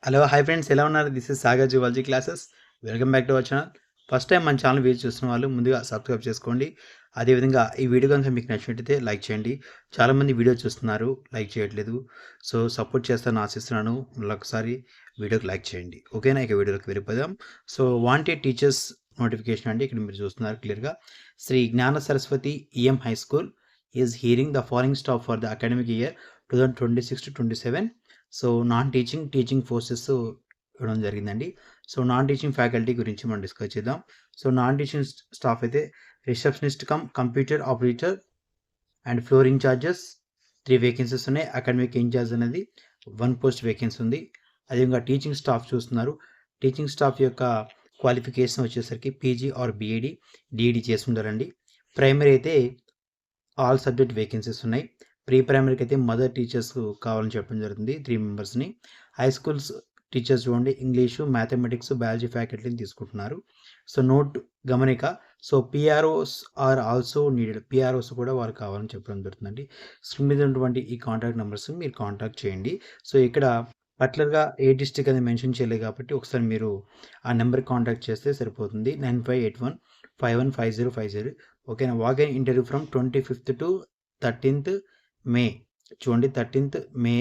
Hello hi friends, ఎలా ఉన్నారు? This is Sagar zoology classes. Welcome back to our channel. First time మన channel video చూస్తున్న వాళ్ళు ముందుగా సబ్స్క్రైబ్ చేసుకోండి. అదేవిధంగా ఈ వీడియో కనుక మీకు నచ్చినట్టయితే లైక్ చేయండి. చాలామంది వీడియో చూస్తున్నారు, లైక్ చేయట్లేదు. సో సపోర్ట్ చేస్తారని ఆశిస్తున్నాను. మళ్ళొకసారి వీడియోకి లైక్ చేయండి. ఓకేనా? ఇక వీడియోలోకి వెళ్ళిపోదాం. సో వాంటెడ్ టీచర్స్ నోటిఫికేషన్ అండి. ఇక్కడ మీరు చూస్తున్నారు క్లియర్గా. శ్రీ జ్ఞాన Saraswati EM high school is hearing the following staff for the academic year 2026-27. So non teaching forces ఇవ్వడం జరిగిందండి. సో నాన్ టీచింగ్ ఫ్యాకల్టీ గురించి మనం డిస్కస్ చేద్దాం. సో నాన్ టీచింగ్ స్టాఫ్ అయితే receptionist come computer operator and floor in-charges 3 vacancies ఉన్నాయి. Academic incharge అనేది 1 post vacancy ఉంది. అదేవిధంగా టీచింగ్ స్టాఫ్ చూస్తున్నారు. టీచింగ్ స్టాఫ్ యొక్క క్వాలిఫికేషన్ వచ్చేసరికి పీజీ ఆర్ బీఈడి, డిఈడి చేసి ఉండాలండి. ప్రైమరీ అయితే ఆల్ సబ్జెక్ట్ వేకెన్సీస్ ఉన్నాయి. ప్రీ ప్రైమరీకి అయితే మదర్ టీచర్స్ కావాలని చెప్పడం జరుగుతుంది, 3 మెంబర్స్ని. హై స్కూల్స్ టీచర్స్ చూడండి, ఇంగ్లీషు, మ్యాథమెటిక్స్, బయాలజీ ఫ్యాకల్టీని తీసుకుంటున్నారు. సో నోట్ గమనిక. So PROs are also needed. PROs కూడా వారు కావాలని చెప్పడం జరుగుతుందండి. స్క్రీన్ మీద ఉన్నటువంటి ఈ కాంటాక్ట్ నెంబర్స్ మీరు కాంటాక్ట్ చేయండి. సో ఇక్కడ పర్టికులర్గా ఏ డిస్ట్రిక్ట్ అనేది మెన్షన్ చేయలేదు కాబట్టి ఒకసారి మీరు ఆ నెంబర్కి కాంటాక్ట్ చేస్తే సరిపోతుంది. 9581515050. ఓకేనా? Walking interview from 25th to 13th మే. చూడండి, 13th మే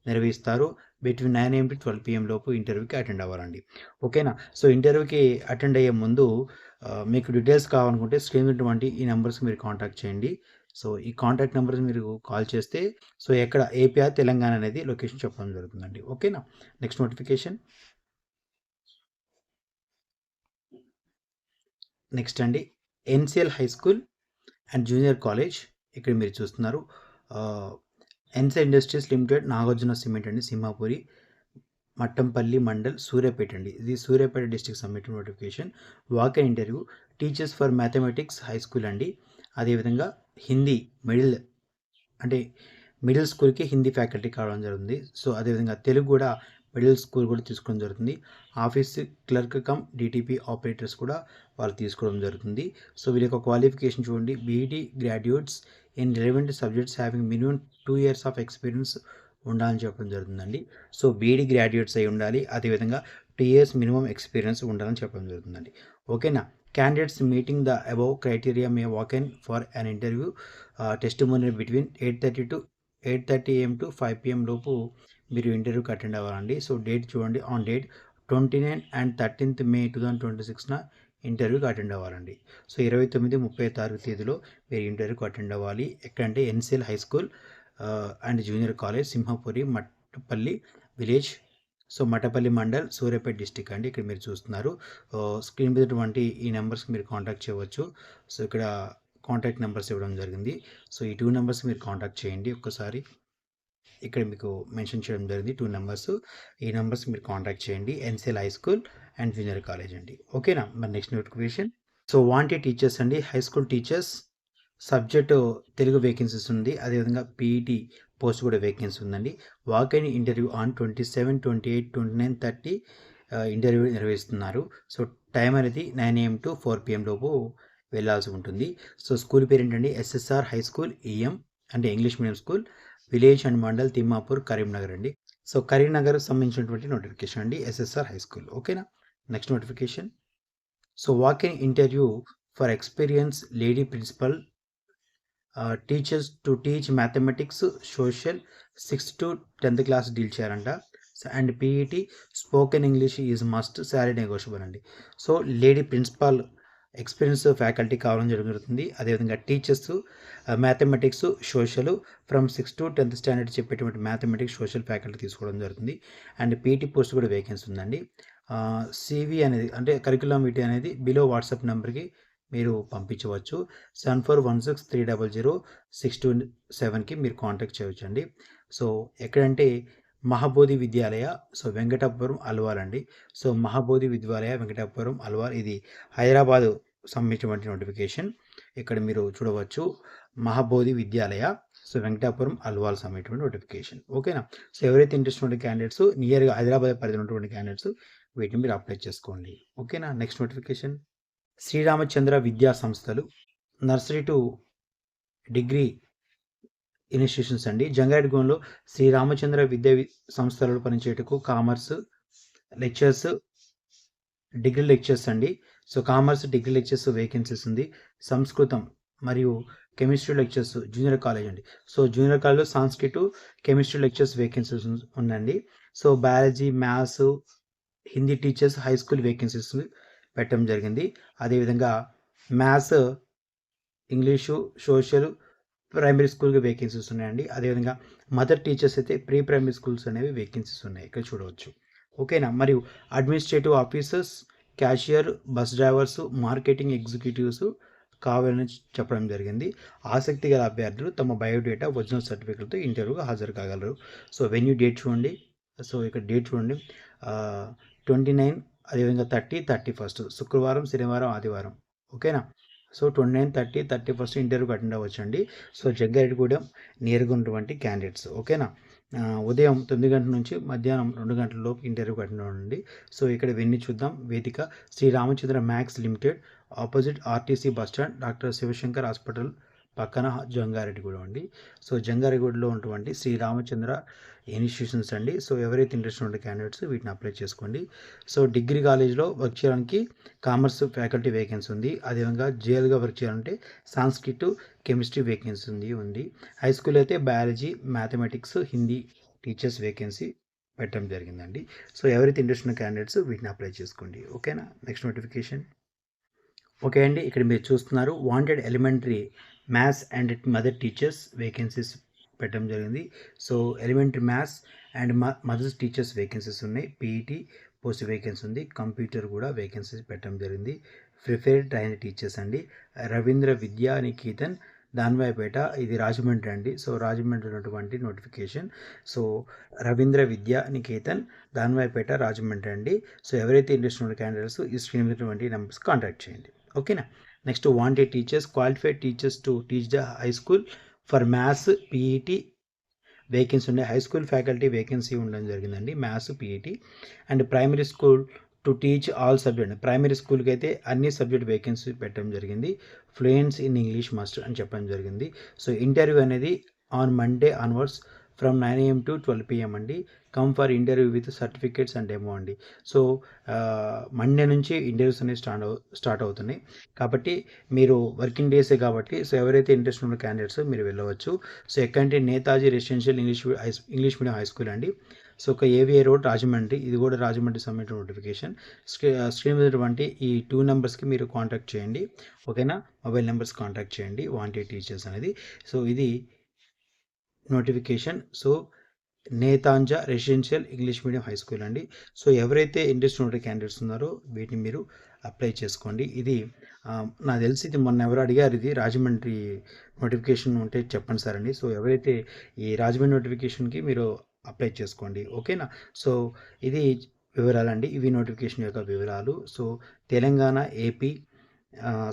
నిర్వహిస్తారు. బిట్వీన్ 9 AM to 12 PM లోపు ఇంటర్వ్యూకి అటెండ్ అవ్వాలండి. ఓకేనా? సో ఇంటర్వ్యూకి అటెండ్ అయ్యే ముందు మీకు డీటెయిల్స్ కావాలనుకుంటే స్క్రీన్ ఉన్నటువంటి ఈ నెంబర్స్కి మీరు కాంటాక్ట్ చేయండి. సో ఈ కాంటాక్ట్ నెంబర్స్ మీరు కాల్ చేస్తే సో ఎక్కడ ఏపీ తెలంగాణ అనేది లొకేషన్ చెప్పడం జరుగుతుందండి. ఓకేనా? Next notification. నెక్స్ట్ అండి, NCL high school and junior college. ఇక్కడ మీరు చూస్తున్నారు. NCL industries limited, Nagarjuna cement అండి, సింహాపురి, మట్టంపల్లి మండల్, సూర్యాపేట అండి. ఇది Suryapet district submit notification. Walk-in interview. Teachers for mathematics high school అండి. అదేవిధంగా హిందీ మిడిల్ స్కూల్కి హిందీ ఫ్యాకల్టీ కావడం జరుగుతుంది. సో అదేవిధంగా తెలుగు కూడా మిడిల్ స్కూల్ కూడా తీసుకోవడం జరుగుతుంది. Office clerk cum DTP operators కూడా వాళ్ళు తీసుకోవడం జరుగుతుంది. సో వీరి యొక్క క్వాలిఫికేషన్ చూడండి. BEd graduates in relevant subjects having minimum 2 years of experience ఉండాలని చెప్పడం జరుగుతుందండి. సో బీఈడి గ్రాడ్యుయేట్స్ అయి ఉండాలి. అదేవిధంగా 2 years మినిమం ఎక్స్పీరియన్స్ ఉండాలని చెప్పడం జరుగుతుందండి. ఓకేనా? Candidates meeting the above criteria May walk in for an interview testimonial between 8:30 AM to 5 PM లోపు మీరు ఇంటర్వ్యూకి అటెండ్ అవ్వాలండి. సో డేట్ చూడండి. On date 29 and 13th May 2026 ఇంటర్వ్యూకి అటెండ్ అవ్వాలండి. సో 29, 30 తారీఖు తేదీలో మీరు ఇంటర్వ్యూకి అటెండ్ అవ్వాలి. ఎక్కడంటే NCL high school and junior college, Simhapuri, Mattapalli village. So Mattapalli mandal, Suryapet district అండి. ఇక్కడ మీరు చూస్తున్నారు. స్క్రీన్ మీద ఈ నెంబర్స్కి మీరు కాంటాక్ట్ చేయవచ్చు. సో ఇక్కడ కాంటాక్ట్ నెంబర్స్ ఇవ్వడం జరిగింది. సో ఈ 2 నెంబర్స్ మీరు కాంటాక్ట్ చేయండి. ఒక్కసారి ఇక్కడ మీకు మెన్షన్ చేయడం జరిగింది 2 నెంబర్స్. ఈ నెంబర్స్ మీరు కాంటాక్ట్ చేయండి. NCL high school and junior college అండి. ఓకేనా? మరి next notification. So wanted teachers అండి. High school teachers subject Telugu vacancies ఉంది. అదేవిధంగా పీఈటీ పోస్ట్ కూడా వేకెన్సీ ఉందండి. వాక్-ఇన్ ఇంటర్వ్యూ ఆన్ 27, 28, 29, 30 ఇంటర్వ్యూ నిర్వహిస్తున్నారు. సో టైం అనేది 9 AM to 4 PM లోపు వెళ్ళాల్సి ఉంటుంది. సో స్కూల్ పేరు ఏంటండి? ఎస్ఎస్ఆర్ హై స్కూల్ ఈఎం అంటే English medium school, village and mandal Thimmapur, Karimnagar అండి. సో కరీంనగర్ సంబంధించినటువంటి నోటిఫికేషన్ అండి, ఎస్ఎస్ఆర్ హై స్కూల్. ఓకేనా? Next notification. So walk in interview for experience lady principal teachers to teach mathematics, social 6th to 10th class deal చేయాలంట. And PET spoken English is must, salary negotiable అండి. So lady principal experience faculty కావాలని జరుగుతుంది. అదేవిధంగా teachers mathematics, social from 6th to 10th standard చెప్పేటువంటి mathematics, social faculty తీసుకోవడం జరుగుతుంది. And PET post కూడా vacancy ఉందండి. సివి అనేది అంటే కరికులం విటీ అనేది బిలో వాట్సాప్ నెంబర్కి మీరు పంపించవచ్చు. 7416300627కి మీరు కాంటాక్ట్ చేయవచ్చు అండి. సో ఎక్కడంటే మహాబోధి విద్యాలయ, సో వెంకటాపురం అల్వాల్ అండి. సో మహాబోధి విద్యాలయ వెంకటాపురం అల్వాల్, ఇది హైదరాబాద్ సంబంధించినటువంటి నోటిఫికేషన్. ఇక్కడ మీరు చూడవచ్చు మహాబోధి విద్యాలయ, సో వెంకటాపురం అల్వాల్ సంబంధించిన నోటిఫికేషన్. ఓకేనా? సో ఎవరైతే ఇంట్రెస్ట్ ఉన్న క్యాండిడేట్స్ నియర్గా హైదరాబాద్ పరిధిలో ఉన్నటువంటి క్యాండిడేట్స్ వీటిని మీరు అప్లై చేసుకోండి. ఓకేనా? Next notification. శ్రీరామచంద్ర విద్యా సంస్థలు నర్సరీ టు డిగ్రీ ఇన్స్టిట్యూషన్స్ అండి. జంగారెడ్డిగూడెంలో శ్రీరామచంద్ర విద్యా సంస్థలలో పనిచేయటకు కామర్స్, లెక్చర్స్, డిగ్రీ లెక్చర్స్ అండి. So commerce degree lectures vacancies ఉంది. సంస్కృతం మరియు కెమిస్ట్రీ లెక్చర్స్ జూనియర్ కాలేజ్ అండి. సో జూనియర్ కాలేజ్లో సాంస్క్రిట్, కెమిస్ట్రీ లెక్చర్స్ వేకెన్సీస్ ఉందండి. So biology, maths, Hindi teachers high school vacancies పెట్టడం జరిగింది. అదేవిధంగా మ్యాథ్స్, ఇంగ్లీషు, సోషల్ ప్రైమరీ స్కూల్కి వేకెన్సీస్ ఉన్నాయండి. అదేవిధంగా మదర్ టీచర్స్ అయితే ప్రీ ప్రైమరీ స్కూల్స్ అనేవి వేకెన్సీస్ ఉన్నాయి, ఇక్కడ చూడవచ్చు. ఓకేనా. మరియు administrative officers, cashier, bus drivers, marketing executives కావాలని చెప్పడం జరిగింది. ఆసక్తి గల అభ్యర్థులు తమ బయోడేటా, ఒరిజినల్ సర్టిఫికేట్తో ఇంటర్వ్యూకి హాజరు కాగలరు. సో వెన్యూ డేట్ చూడండి. సో ఇక్కడ డేట్ చూడండి, 29, అదేవిధంగా 30, 31 శుక్రవారం, శనివారం, ఆదివారం. ఓకేనా. సో 29, 30, 31 ఇంటర్వ్యూకి అటెండ్ అవ్వచ్చు అండి. సో జగ్గారెడ్డిగూడెం నియర్గా ఉన్నటువంటి క్యాండిడేట్స్. ఓకేనా. ఉదయం 9 గంటల నుంచి మధ్యాహ్నం 2 గంటల లోపు ఇంటర్వ్యూకి అటెండ్ అవ్వండి. సో ఇక్కడ ఇవన్నీ చూద్దాం. వేదిక Shri Ramachandra max limited, opposite RTC bus stand, doctor Sivasankar hospital పక్కన, జంగారెడ్డిగూడెం అండి. సో జంగారెడ్డిగూడెంలో ఉన్నటువంటి శ్రీ రామచంద్ర ఇన్స్టిట్యూషన్స్ అండి. సో ఎవరైతే ఇంట్రెస్ట్ ఉండే క్యాండిడేట్స్ వీటిని అప్లై చేసుకోండి. సో డిగ్రీ కాలేజ్లో వర్క్ చేయడానికి కామర్స్ ఫ్యాకల్టీ వేకెన్సీ ఉంది. అదేవిధంగా జేఎల్గా వర్క్ చేయాలంటే సాంస్క్రిట్, కెమిస్ట్రీ వేకెన్సీ ఉంది. హై స్కూల్ అయితే biology, mathematics, Hindi teachers vacancy పెట్టడం జరిగిందండి. సో ఎవరైతే ఇంట్రెస్ట్ ఉన్న క్యాండిడేట్స్ వీటిని అప్లై చేసుకోండి. ఓకేనా. Next notification. ఓకే అండి, ఇక్కడ మీరు చూస్తున్నారు wanted elementary maths and mother teachers vacancies పెట్టడం జరిగింది. So elementary maths and mothers teachers vacancies ఉన్నాయి. పీఈటీ పోస్ట్ వేకెన్సీ ఉంది. కంప్యూటర్ కూడా వేకెన్సీస్ పెట్టడం జరిగింది. ప్రిఫర్డ్ ట్రైన్ టీచర్స్ అండి. రవీంద్ర విద్యా నికేతన్, దాన్వాయిపేట, ఇది రాజమండ్రి అండి. సో రాజమండ్రి ఉన్నటువంటి నోటిఫికేషన్. సో రవీంద్ర విద్యా నికేతన్, దాన్వాయిపేట, రాజమండ్రి అండి. సో ఎవరైతే ఇంట్రెస్ట్ ఉన్న క్యాండిడేట్స్ ఈ స్క్రీన్ మీద ఉన్నటువంటి నెంబర్స్ కాంటాక్ట్ చేయండి. ఓకేనా. Next wanted teachers, qualified teachers to teach the high school for maths, PET vacancy ఉండే. హై స్కూల్ ఫ్యాకల్టీ వేకెన్సీ ఉండడం జరిగిందండి, maths, PET. And primary school to teach all subject. Primary స్కూల్కి అయితే అన్ని సబ్జెక్ట్ వేకెన్సీ పెట్టడం జరిగింది. ఫ్లూయెన్స్ ఇన్ ఇంగ్లీష్ మస్ట్ అని చెప్పడం జరిగింది. సో ఇంటర్వ్యూ అనేది on Monday onwards from 9 AM to 12 PM అండి. Come for interview with certificates and demo అండి. సో మండే నుంచి ఇంటర్వ్యూస్ అనేవి స్టార్ట్ అవుతున్నాయి కాబట్టి మీరు వర్కింగ్ డేసే కాబట్టి సో ఎవరైతే ఇంట్రెస్ట్ ఉన్న క్యాండిడేట్స్ మీరు వెళ్ళవచ్చు. సో ఎక్కడంటే Netaji residential English medium high school అండి. సో ఒక ఏవిఏ రోడ్, రాజమండ్రి. ఇది కూడా రాజమండ్రి సంబంధించిన నోటిఫికేషన్. స్క్రీన్ మీద ఉన్నటువంటి ఈ 2 నెంబర్స్కి మీరు కాంటాక్ట్ చేయండి. ఓకేనా. మొబైల్ నెంబర్స్ కాంటాక్ట్ చేయండి. వాంటెడ్ టీచర్స్ అనేది. సో ఇది నోటిఫికేషన్. సో నేతాంజా residential English medium high school అండి. సో ఎవరైతే ఇంట్రెస్ట్ ఉన్న క్యాండిడేట్స్ ఉన్నారో వీటిని మీరు అప్లై చేసుకోండి. ఇది నాకు తెలిసి ఇది మొన్న ఎవరు అడిగారు, ఇది రాజమండ్రి నోటిఫికేషన్ ఉంటే చెప్పండి సార్ అండి. సో ఎవరైతే ఈ రాజమండ్రి నోటిఫికేషన్కి మీరు అప్లై చేసుకోండి. ఓకేనా. సో ఇది వివరాలండి, ఇవి నోటిఫికేషన్ యొక్క వివరాలు. సో తెలంగాణ, ఏపీ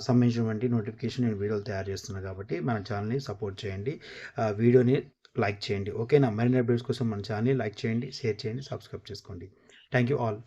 సంబంధించినటువంటి నోటిఫికేషన్ నేను వీడియోలు తయారు చేస్తున్నాను కాబట్టి మన ఛానల్ని సపోర్ట్ చేయండి. వీడియోని లైక్ చేయండి. ఓకేనా. మరిన్ని అప్డేట్స్ కోసం మన ఛానల్ని లైక్ చేయండి, షేర్ చేయండి, సబ్స్క్రైబ్ చేసుకోండి. Thank you all.